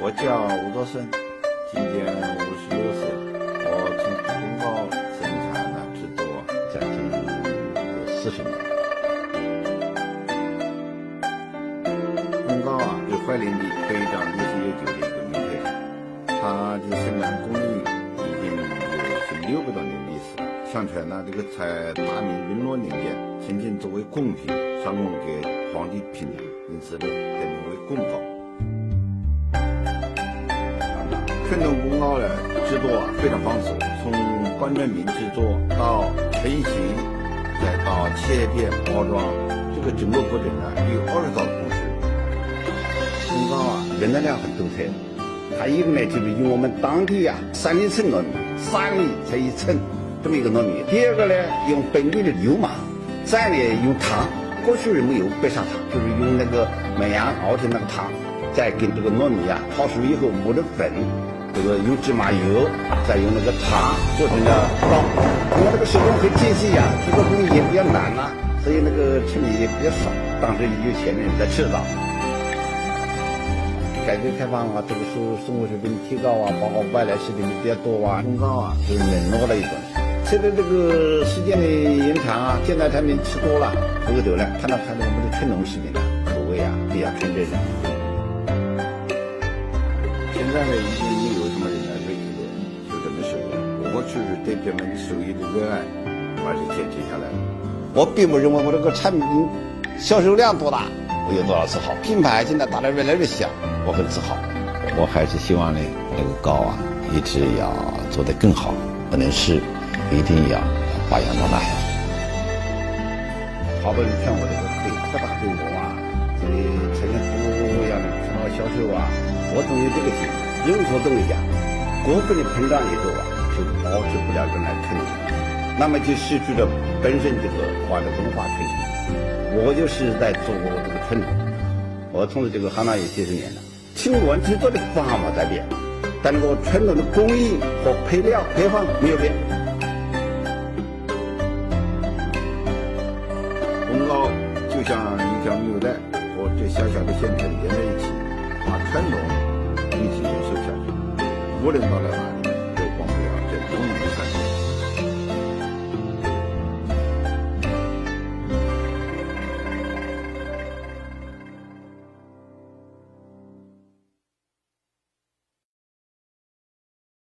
我叫吴作生，今年56岁。我从烘糕生产制作将近40年。烘糕是怀宁的非常历史悠久的一个名片，它的生产工艺已经有1600多年历史了。相传呢，这个在大明云罗年间，曾经作为贡品上供给皇帝品尝，因此呢，得名为贡糕。传统烘糕的制作非常繁琐，从关正明制作到成型，再到切片包装，这个整个过程呢有20道工序。烘糕原材料很多彩，它一个呢就是用我们当地30寸糯米，3厘才1寸这么一个糯米。第二个呢用本地的油麻，再呢用糖，过去人没有白砂糖，就是用那个麦芽熬成那个糖，再跟这个糯米泡熟以后磨成粉。这个用芝麻油，再用那个糖做成了糕。因为这个手工很精细制作工艺也比较难所以那个成本也比较少。当时有钱人在制造。改革开放这个生活水平提高包括外来食品比较多烘糕就是冷落了一段时间。随着这个时间的延长现在产品吃多了，饿多了，看到我们的传统食品口味比较纯正的。现在呢，已经没有什么人来为就这么手了。我就是对这门手艺的热爱，而且坚持下来了。我并不认为我这个产品销售量多大，我有多少自豪。品牌现在打得越来越响，我很自豪。我还是希望呢，这个糕一直要做得更好，不能失，一定要发扬到大。好多人劝我这个可以扩大规模这里成人服务提高销售我总有这个经验，任何东西过分的膨胀以后就保持不了原来纯度，那么就失去了本身这个文化纯度。我就是在做这个传统，我从事这个行当也几十年了，尽管制作的方法在变，但是我传统的工艺和配料配方没有变。烘糕就像一条纽带和这小小的线条连在一起，把传统一直延续下去，无论到了哪里。